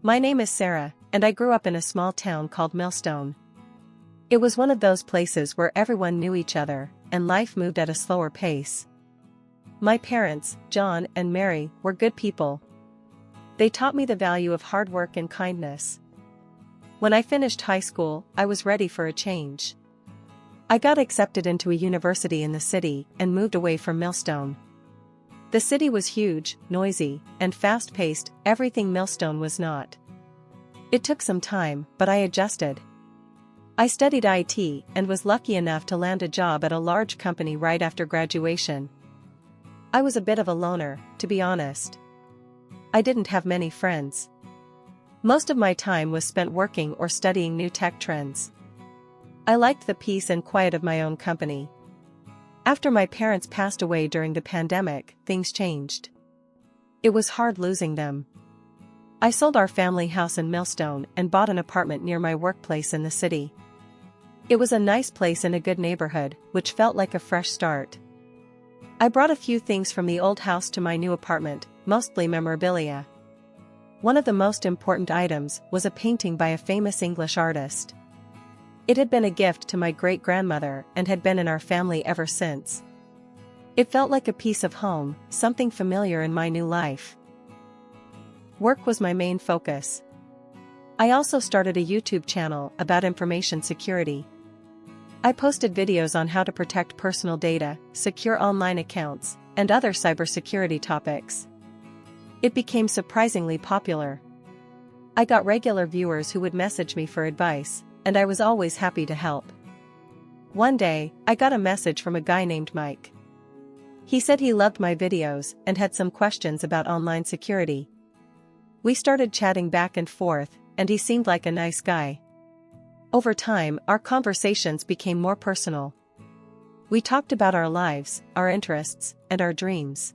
My name is Sarah, and I grew up in a small town called Millstone. It was one of those places where everyone knew each other, and life moved at a slower pace. My parents, John and Mary, were good people. They taught me the value of hard work and kindness. When I finished high school, I was ready for a change. I got accepted into a university in the city and moved away from Millstone. The city was huge, noisy, and fast-paced, everything Millstone was not. It took some time, but I adjusted. I studied IT and was lucky enough to land a job at a large company right after graduation. I was a bit of a loner, to be honest. I didn't have many friends. Most of my time was spent working or studying new tech trends. I liked the peace and quiet of my own company. After my parents passed away during the pandemic, things changed. It was hard losing them. I sold our family house in Millstone and bought an apartment near my workplace in the city. It was a nice place in a good neighborhood, which felt like a fresh start. I brought a few things from the old house to my new apartment, mostly memorabilia. One of the most important items was a painting by a famous English artist. It had been a gift to my great-grandmother and had been in our family ever since. It felt like a piece of home, something familiar in my new life. Work was my main focus. I also started a YouTube channel about information security. I posted videos on how to protect personal data, secure online accounts, and other cybersecurity topics. It became surprisingly popular. I got regular viewers who would message me for advice, and I was always happy to help. One day, I got a message from a guy named Mike. He said he loved my videos and had some questions about online security. We started chatting back and forth, and he seemed like a nice guy. Over time, our conversations became more personal. We talked about our lives, our interests, and our dreams.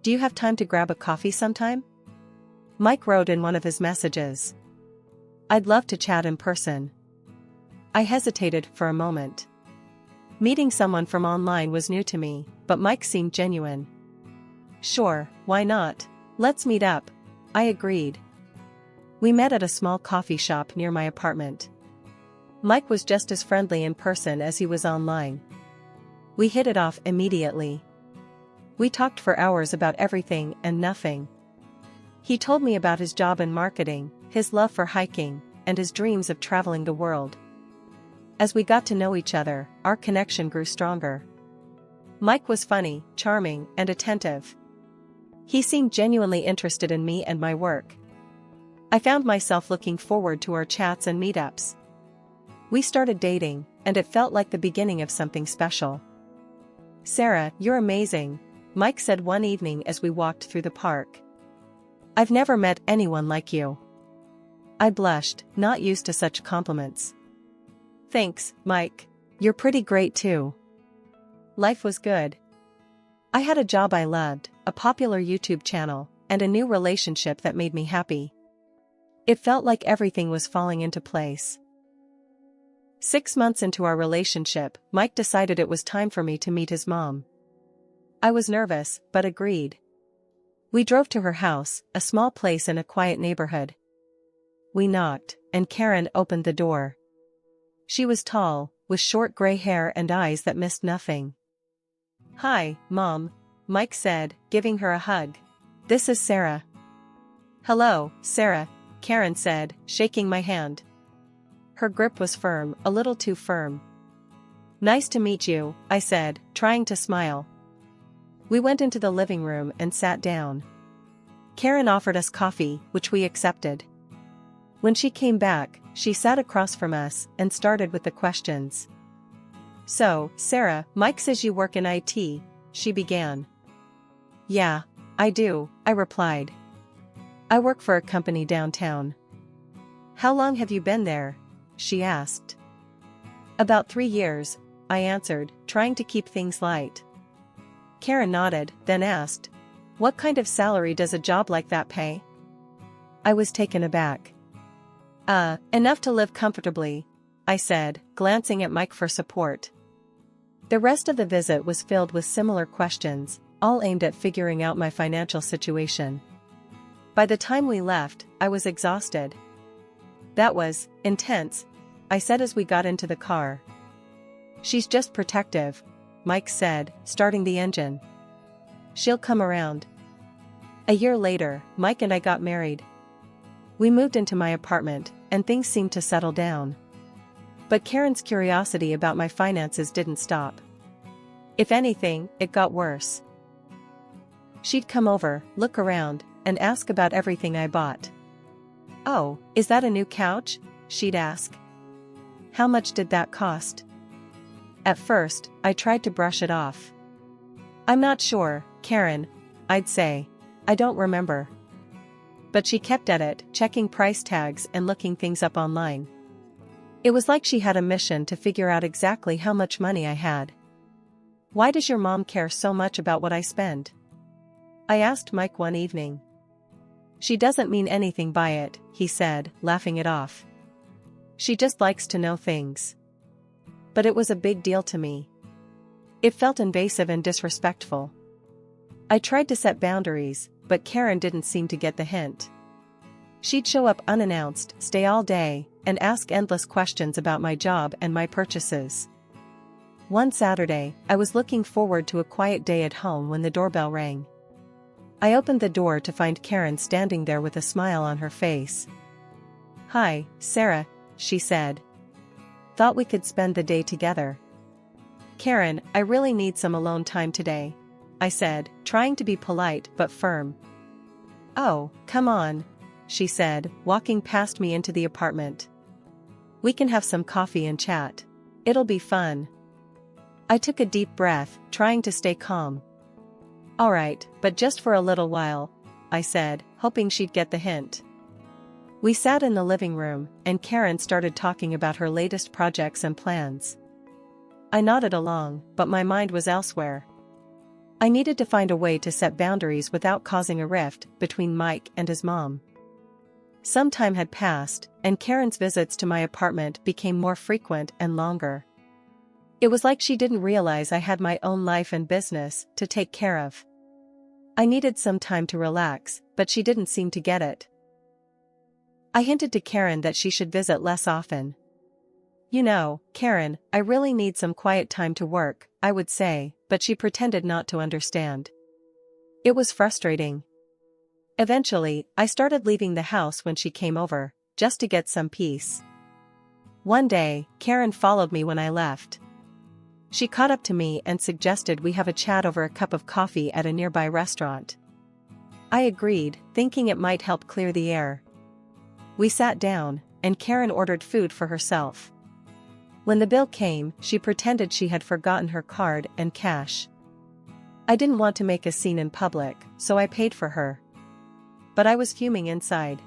"Do you have time to grab a coffee sometime?" Mike wrote in one of his messages. "I'd love to chat in person." I hesitated for a moment. Meeting someone from online was new to me, but Mike seemed genuine. "Sure, why not? Let's meet up," I agreed. We met at a small coffee shop near my apartment. Mike was just as friendly in person as he was online. We hit it off immediately. We talked for hours about everything and nothing. He told me about his job in marketing, his love for hiking, and his dreams of traveling the world. As we got to know each other, our connection grew stronger. Mike was funny, charming, and attentive. He seemed genuinely interested in me and my work. I found myself looking forward to our chats and meetups. We started dating, and it felt like the beginning of something special. "Sarah, you're amazing," Mike said one evening as we walked through the park. "I've never met anyone like you." I blushed, not used to such compliments. "Thanks, Mike. You're pretty great too." Life was good. I had a job I loved, a popular YouTube channel, and a new relationship that made me happy. It felt like everything was falling into place. 6 months into our relationship, Mike decided it was time for me to meet his mom. I was nervous, but agreed. We drove to her house, a small place in a quiet neighborhood. We knocked, and Karen opened the door. She was tall, with short gray hair and eyes that missed nothing. "Hi, Mom," Mike said, giving her a hug. "This is Sarah." "Hello, Sarah," Karen said, shaking my hand. Her grip was firm, a little too firm. "Nice to meet you," I said, trying to smile. We went into the living room and sat down. Karen offered us coffee, which we accepted. When she came back, she sat across from us and started with the questions. "So, Sarah, Mike says you work in IT," she began. "Yeah, I do," I replied. "I work for a company downtown." "How long have you been there?" she asked. "About 3 years," I answered, trying to keep things light. Karen nodded, then asked, "What kind of salary does a job like that pay?" I was taken aback. Enough to live comfortably," I said, glancing at Mike for support. The rest of the visit was filled with similar questions, all aimed at figuring out my financial situation. By the time we left, I was exhausted. "That was intense," I said as we got into the car. "She's just protective," Mike said, starting the engine. "She'll come around." A year later, Mike and I got married. We moved into my apartment, and things seemed to settle down. But Karen's curiosity about my finances didn't stop. If anything, it got worse. She'd come over, look around, and ask about everything I bought. "Oh, is that a new couch?" she'd ask. "How much did that cost?" At first, I tried to brush it off. "I'm not sure, Karen," I'd say. "I don't remember." But she kept at it, checking price tags and looking things up online. It was like she had a mission to figure out exactly how much money I had. "Why does your mom care so much about what I spend?" I asked Mike one evening. "She doesn't mean anything by it," he said, laughing it off. "She just likes to know things." But it was a big deal to me. It felt invasive and disrespectful. I tried to set boundaries, but Karen didn't seem to get the hint. She'd show up unannounced, stay all day, and ask endless questions about my job and my purchases. One Saturday, I was looking forward to a quiet day at home when the doorbell rang. I opened the door to find Karen standing there with a smile on her face. "Hi, Sarah," she said. "Thought we could spend the day together." "Karen, I really need some alone time today," I said, trying to be polite but firm. "Oh, come on," she said, walking past me into the apartment. "We can have some coffee and chat. It'll be fun." I took a deep breath, trying to stay calm. "All right, but just for a little while," I said, hoping she'd get the hint. We sat in the living room, and Karen started talking about her latest projects and plans. I nodded along, but my mind was elsewhere. I needed to find a way to set boundaries without causing a rift between Mike and his mom. Some time had passed, and Karen's visits to my apartment became more frequent and longer. It was like she didn't realize I had my own life and business to take care of. I needed some time to relax, but she didn't seem to get it. I hinted to Karen that she should visit less often. "You know, Karen, I really need some quiet time to work," I would say, but she pretended not to understand. It was frustrating. Eventually, I started leaving the house when she came over, just to get some peace. One day, Karen followed me when I left. She caught up to me and suggested we have a chat over a cup of coffee at a nearby restaurant. I agreed, thinking it might help clear the air. We sat down, and Karen ordered food for herself. When the bill came, she pretended she had forgotten her card and cash. I didn't want to make a scene in public, so I paid for her. But I was fuming inside.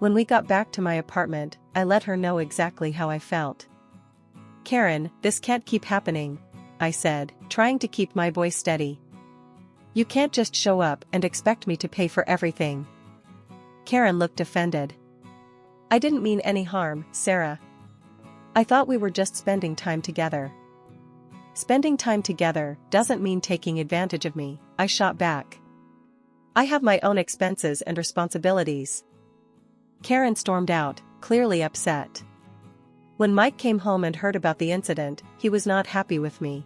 When we got back to my apartment, I let her know exactly how I felt. "Karen, this can't keep happening," I said, trying to keep my voice steady. "You can't just show up and expect me to pay for everything." Karen looked offended. "I didn't mean any harm, Sarah. I thought we were just spending time together." "Spending time together doesn't mean taking advantage of me," I shot back. "I have my own expenses and responsibilities." Karen stormed out, clearly upset. When Mike came home and heard about the incident, he was not happy with me.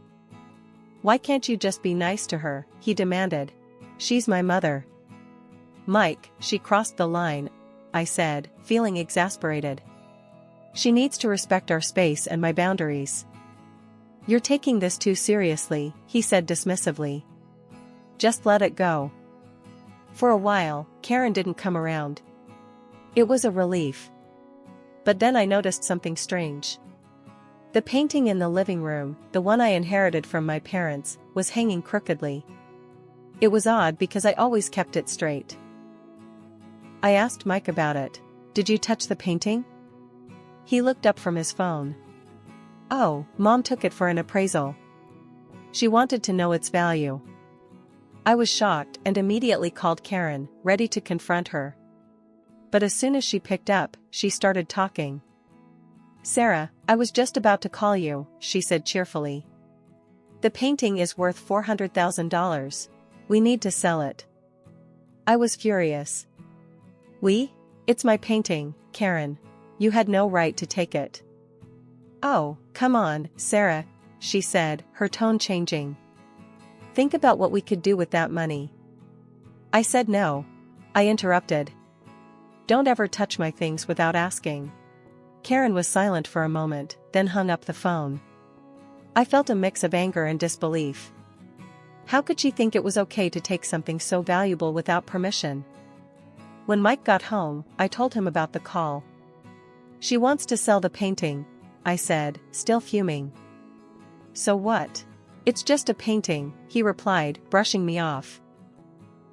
"Why can't you just be nice to her?" he demanded. "She's my mother." "Mike, she crossed the line," I said, feeling exasperated. "She needs to respect our space and my boundaries." "You're taking this too seriously," he said dismissively. "Just let it go." For a while, Karen didn't come around. It was a relief. But then I noticed something strange. The painting in the living room, the one I inherited from my parents, was hanging crookedly. It was odd because I always kept it straight. I asked Mike about it. "Did you touch the painting?" He looked up from his phone. "Oh, Mom took it for an appraisal. She wanted to know its value." I was shocked and immediately called Karen, ready to confront her. But as soon as she picked up, she started talking. "Sarah, I was just about to call you," she said cheerfully. "The painting is worth $400,000. We need to sell it." I was furious. We? It's my painting, Karen. You had no right to take it. Oh, come on, Sarah, she said, her tone changing. Think about what we could do with that money. I said no. I interrupted. Don't ever touch my things without asking. Karen was silent for a moment, then hung up the phone. I felt a mix of anger and disbelief. How could she think it was okay to take something so valuable without permission? When Mike got home, I told him about the call. She wants to sell the painting, I said, still fuming. So what? It's just a painting, he replied, brushing me off.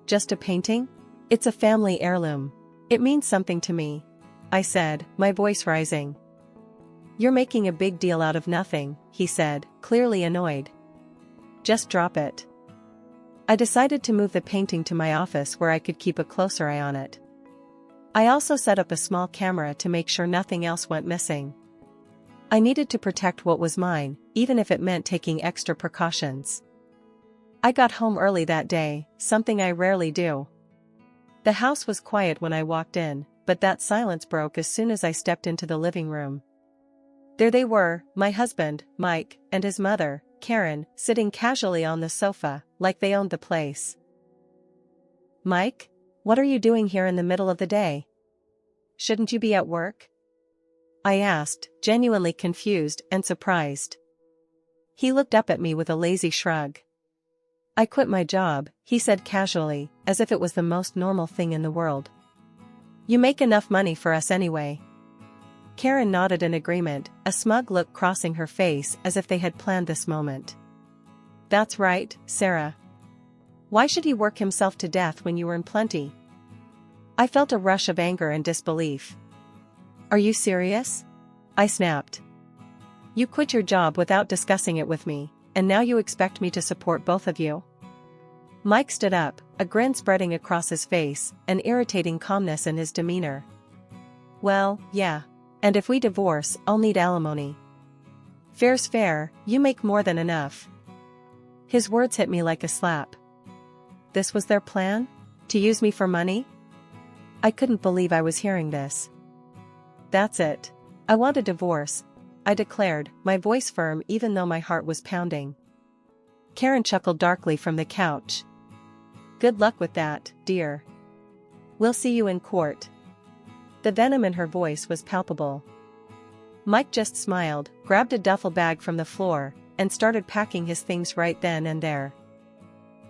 Just a painting? It's a family heirloom. It means something to me, I said, my voice rising. You're making a big deal out of nothing, he said, clearly annoyed. Just drop it. I decided to move the painting to my office where I could keep a closer eye on it. I also set up a small camera to make sure nothing else went missing. I needed to protect what was mine, even if it meant taking extra precautions. I got home early that day, something I rarely do. The house was quiet when I walked in, but that silence broke as soon as I stepped into the living room. There they were, my husband, Mike, and his mother, Karen, sitting casually on the sofa, like they owned the place. Mike? What are you doing here in the middle of the day? Shouldn't you be at work? I asked, genuinely confused and surprised. He looked up at me with a lazy shrug. I quit my job, he said casually, as if it was the most normal thing in the world. You make enough money for us anyway. Karen nodded in agreement, a smug look crossing her face as if they had planned this moment. That's right, Sarah. Why should he work himself to death when you earn plenty? I felt a rush of anger and disbelief. Are you serious? I snapped. You quit your job without discussing it with me, and now you expect me to support both of you? Mike stood up, a grin spreading across his face, an irritating calmness in his demeanor. Well, yeah. And if we divorce, I'll need alimony. Fair's fair, you make more than enough. His words hit me like a slap. This was their plan? To use me for money? I couldn't believe I was hearing this. That's it. I want a divorce, I declared, my voice firm even though my heart was pounding. Karen chuckled darkly from the couch. Good luck with that, dear. We'll see you in court. The venom in her voice was palpable. Mike just smiled, grabbed a duffel bag from the floor, and started packing his things right then and there.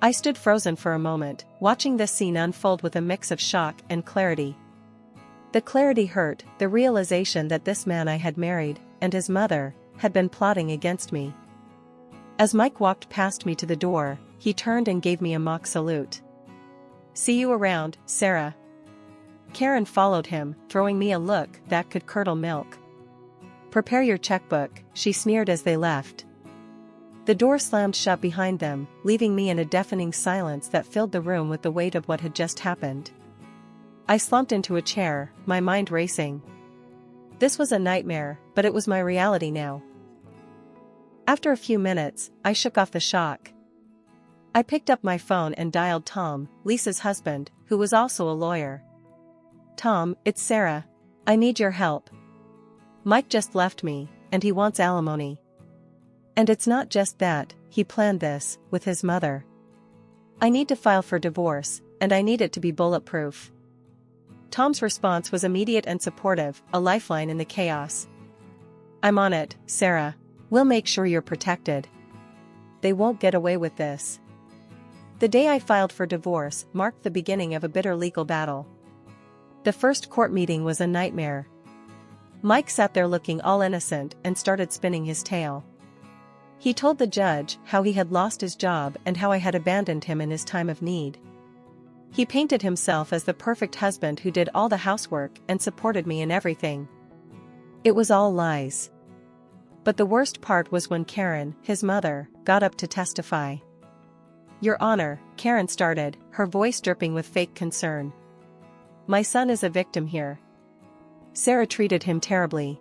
I stood frozen for a moment, watching this scene unfold with a mix of shock and clarity. The clarity hurt, the realization that this man I had married, and his mother, had been plotting against me. As Mike walked past me to the door, he turned and gave me a mock salute. See you around, Sarah. Karen followed him, throwing me a look that could curdle milk. Prepare your checkbook, she sneered as they left. The door slammed shut behind them, leaving me in a deafening silence that filled the room with the weight of what had just happened. I slumped into a chair, my mind racing. This was a nightmare, but it was my reality now. After a few minutes, I shook off the shock. I picked up my phone and dialed Tom, Lisa's husband, who was also a lawyer. Tom, it's Sarah. I need your help. Mike just left me, and he wants alimony. And it's not just that, he planned this, with his mother. I need to file for divorce, and I need it to be bulletproof. Tom's response was immediate and supportive, a lifeline in the chaos. I'm on it, Sarah. We'll make sure you're protected. They won't get away with this. The day I filed for divorce marked the beginning of a bitter legal battle. The first court meeting was a nightmare. Mike sat there looking all innocent and started spinning his tale. He told the judge how he had lost his job and how I had abandoned him in his time of need. He painted himself as the perfect husband who did all the housework and supported me in everything. It was all lies. But the worst part was when Karen, his mother, got up to testify. Your Honor, Karen started, her voice dripping with fake concern. My son is a victim here. Sarah treated him terribly.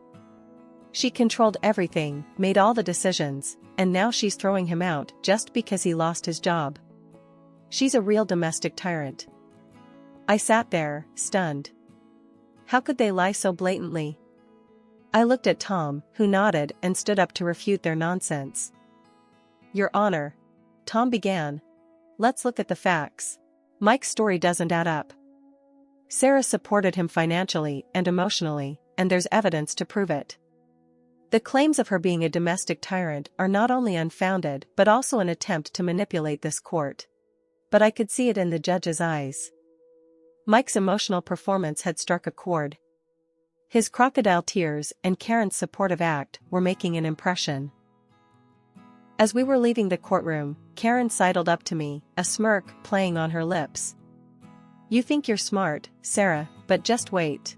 She controlled everything, made all the decisions, and now she's throwing him out just because he lost his job. She's a real domestic tyrant. I sat there, stunned. How could they lie so blatantly? I looked at Tom, who nodded and stood up to refute their nonsense. Your Honor, Tom began. Let's look at the facts. Mike's story doesn't add up. Sarah supported him financially and emotionally, and there's evidence to prove it. The claims of her being a domestic tyrant are not only unfounded but also an attempt to manipulate this court. But I could see it in the judge's eyes. Mike's emotional performance had struck a chord. His crocodile tears and Karen's supportive act were making an impression. As we were leaving the courtroom, Karen sidled up to me, a smirk playing on her lips. You think you're smart, Sarah, but just wait.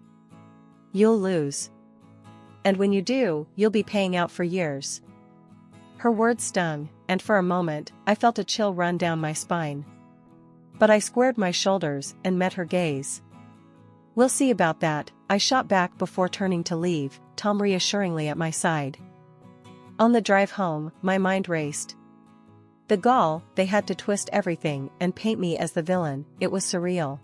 You'll lose. And when you do, you'll be paying out for years. Her words stung, and for a moment, I felt a chill run down my spine. But I squared my shoulders and met her gaze. We'll see about that, I shot back before turning to leave, Tom reassuringly at my side. On the drive home, my mind raced. The gall, they had to twist everything and paint me as the villain, it was surreal.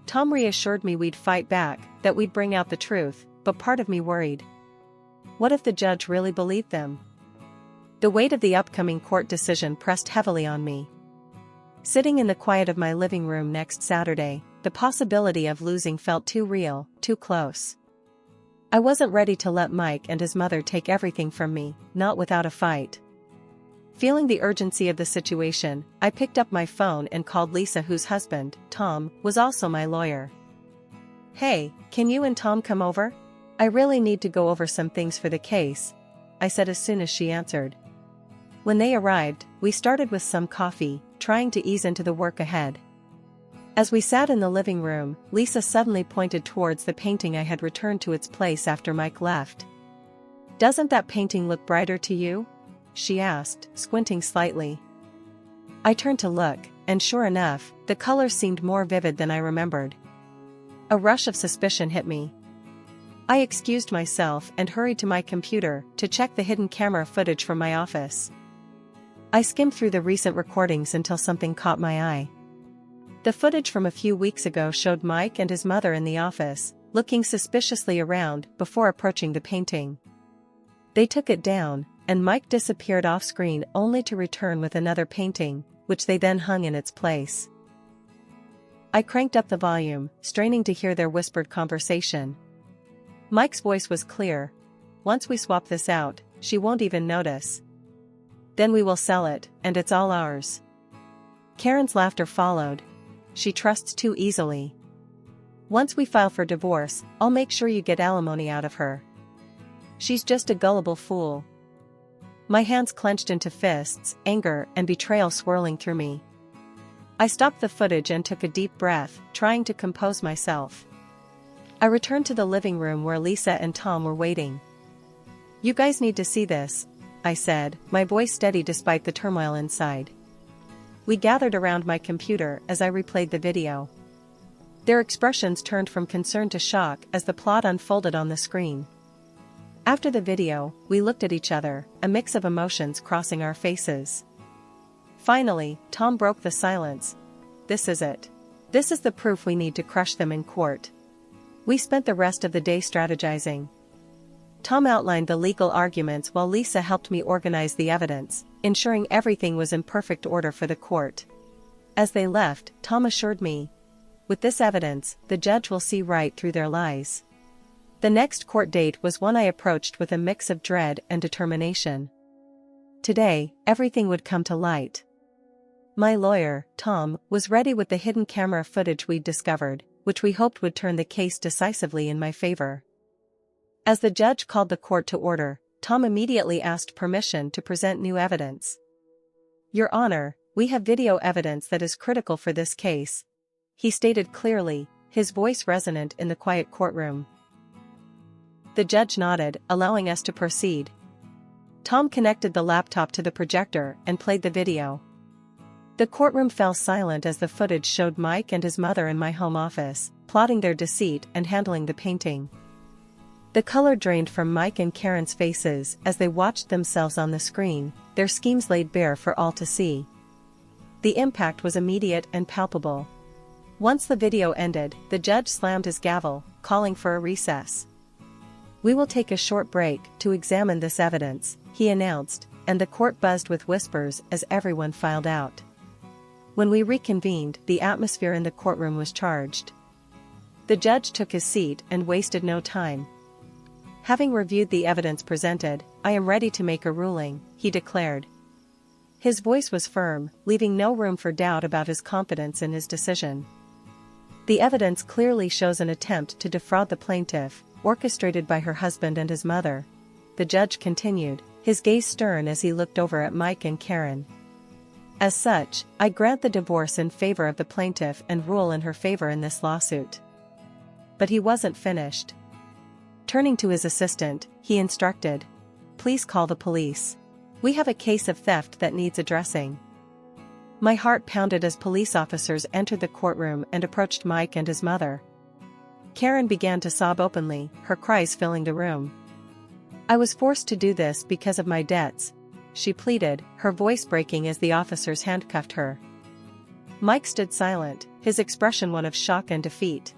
Tom reassured me we'd fight back, that we'd bring out the truth, but part of me worried. What if the judge really believed them? The weight of the upcoming court decision pressed heavily on me. Sitting in the quiet of my living room next Saturday, the possibility of losing felt too real, too close. I wasn't ready to let Mike and his mother take everything from me, not without a fight. Feeling the urgency of the situation, I picked up my phone and called Lisa, whose husband, Tom, was also my lawyer. Hey, can you and Tom come over? I really need to go over some things for the case, I said as soon as she answered. When they arrived, we started with some coffee, trying to ease into the work ahead. As we sat in the living room, Lisa suddenly pointed towards the painting I had returned to its place after Mike left. Doesn't that painting look brighter to you? She asked, squinting slightly. I turned to look, and sure enough, the color seemed more vivid than I remembered. A rush of suspicion hit me. I excused myself and hurried to my computer to check the hidden camera footage from my office. I skimmed through the recent recordings until something caught my eye. The footage from a few weeks ago showed Mike and his mother in the office, looking suspiciously around before approaching the painting. They took it down, and Mike disappeared off-screen only to return with another painting, which they then hung in its place. I cranked up the volume, straining to hear their whispered conversation. Mike's voice was clear. Once we swap this out, she won't even notice. Then we will sell it, and it's all ours. Karen's laughter followed. She trusts too easily. Once we file for divorce, I'll make sure you get alimony out of her. She's just a gullible fool. My hands clenched into fists, anger and betrayal swirling through me. I stopped the footage and took a deep breath, trying to compose myself. I returned to the living room where Lisa and Tom were waiting. You guys need to see this, I said, my voice steady despite the turmoil inside. We gathered around my computer as I replayed the video. Their expressions turned from concern to shock as the plot unfolded on the screen. After the video, we looked at each other, a mix of emotions crossing our faces. Finally, Tom broke the silence. This is it. This is the proof we need to crush them in court. We spent the rest of the day strategizing. Tom outlined the legal arguments while Lisa helped me organize the evidence, ensuring everything was in perfect order for the court. As they left, Tom assured me, with this evidence, the judge will see right through their lies. The next court date was one I approached with a mix of dread and determination. Today, everything would come to light. My lawyer, Tom, was ready with the hidden camera footage we'd discovered, which we hoped would turn the case decisively in my favor. As the judge called the court to order, Tom immediately asked permission to present new evidence. Your Honor, we have video evidence that is critical for this case, he stated clearly, his voice resonant in the quiet courtroom. The judge nodded, allowing us to proceed. Tom connected the laptop to the projector and played the video. The courtroom fell silent as the footage showed Mike and his mother in my home office, plotting their deceit and handling the painting. The color drained from Mike and Karen's faces as they watched themselves on the screen, their schemes laid bare for all to see. The impact was immediate and palpable. Once the video ended, the judge slammed his gavel, calling for a recess. "We will take a short break to examine this evidence," he announced, and the court buzzed with whispers as everyone filed out. When we reconvened, the atmosphere in the courtroom was charged. The judge took his seat and wasted no time. "Having reviewed the evidence presented, I am ready to make a ruling," he declared. His voice was firm, leaving no room for doubt about his confidence in his decision. "The evidence clearly shows an attempt to defraud the plaintiff, orchestrated by her husband and his mother," the judge continued, his gaze stern as he looked over at Mike and Karen. "As such, I grant the divorce in favor of the plaintiff and rule in her favor in this lawsuit." But he wasn't finished. Turning to his assistant, he instructed, "Please call the police. We have a case of theft that needs addressing." My heart pounded as police officers entered the courtroom and approached Mike and his mother. Karen began to sob openly, her cries filling the room. "I was forced to do this because of my debts," she pleaded, her voice breaking as the officers handcuffed her. Mike stood silent, his expression one of shock and defeat.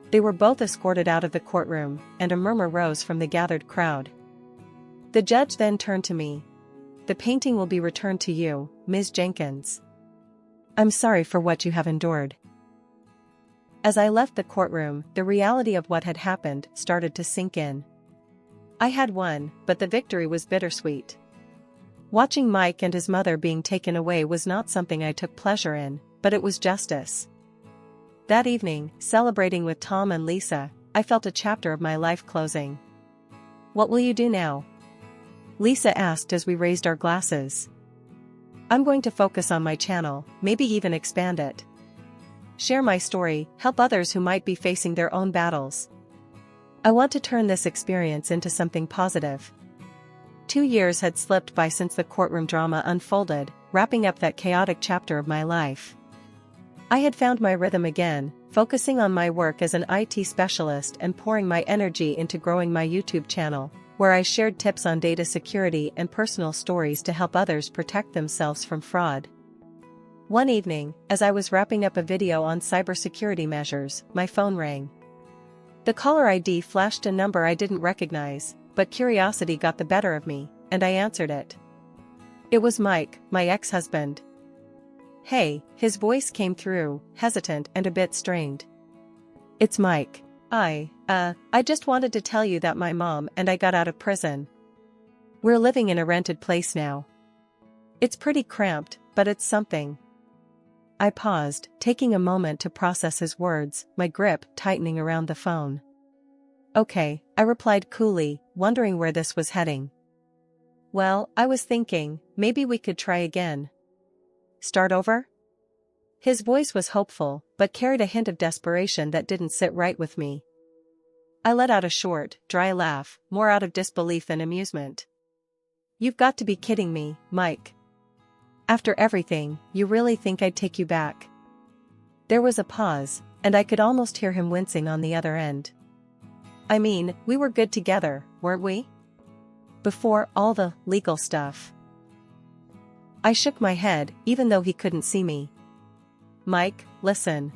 They were both escorted out of the courtroom, and a murmur rose from the gathered crowd. The judge then turned to me. "The painting will be returned to you, Ms. Jenkins. I'm sorry for what you have endured." As I left the courtroom, the reality of what had happened started to sink in. I had won, but the victory was bittersweet. Watching Mike and his mother being taken away was not something I took pleasure in, but it was justice. That evening, celebrating with Tom and Lisa, I felt a chapter of my life closing. "What will you do now?" Lisa asked as we raised our glasses. "I'm going to focus on my channel, maybe even expand it. Share my story, help others who might be facing their own battles. I want to turn this experience into something positive." 2 years had slipped by since the courtroom drama unfolded, wrapping up that chaotic chapter of my life. I had found my rhythm again, focusing on my work as an IT specialist and pouring my energy into growing my YouTube channel, where I shared tips on data security and personal stories to help others protect themselves from fraud. One evening, as I was wrapping up a video on cybersecurity measures, my phone rang. The caller ID flashed a number I didn't recognize, but curiosity got the better of me, and I answered it. It was Mike, my ex-husband. "Hey," his voice came through, hesitant and a bit strained. "It's Mike. I just wanted to tell you that my mom and I got out of prison. We're living in a rented place now. It's pretty cramped, but it's something." I paused, taking a moment to process his words, my grip tightening around the phone. "Okay," I replied coolly, wondering where this was heading. "Well, I was thinking, maybe we could try again. Start over?" His voice was hopeful, but carried a hint of desperation that didn't sit right with me. I let out a short, dry laugh, more out of disbelief than amusement. "You've got to be kidding me, Mike. After everything, you really think I'd take you back?" There was a pause, and I could almost hear him wincing on the other end. "I mean, we were good together, weren't we? Before all the legal stuff." I shook my head, even though he couldn't see me. "Mike, listen.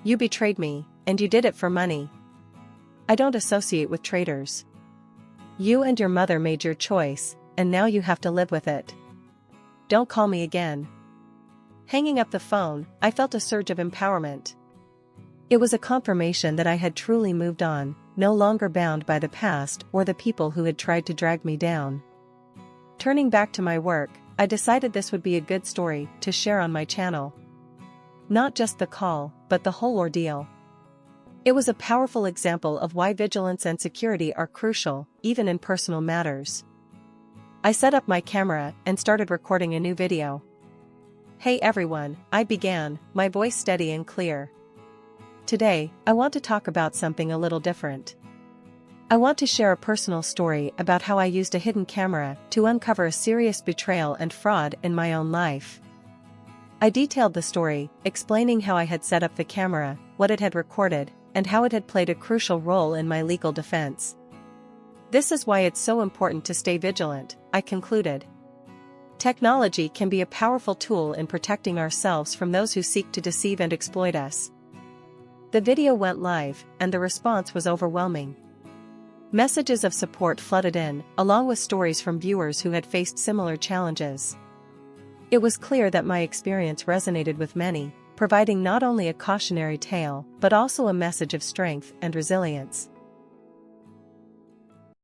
You betrayed me, and you did it for money. I don't associate with traitors. You and your mother made your choice, and now you have to live with it. Don't call me again." Hanging up the phone, I felt a surge of empowerment. It was a confirmation that I had truly moved on, no longer bound by the past or the people who had tried to drag me down. Turning back to my work, I decided this would be a good story to share on my channel. Not just the call, but the whole ordeal. It was a powerful example of why vigilance and security are crucial, even in personal matters. I set up my camera and started recording a new video. "Hey everyone," I began, my voice steady and clear. "Today, I want to talk about something a little different. I want to share a personal story about how I used a hidden camera to uncover a serious betrayal and fraud in my own life." I detailed the story, explaining how I had set up the camera, what it had recorded, and how it had played a crucial role in my legal defense. "This is why it's so important to stay vigilant," I concluded. Technology can be a powerful tool in protecting ourselves from those who seek to deceive and exploit us. The video went live, and the response was overwhelming. Messages of support flooded in, along with stories from viewers who had faced similar challenges. It was clear that my experience resonated with many, providing not only a cautionary tale but also a message of strength and resilience.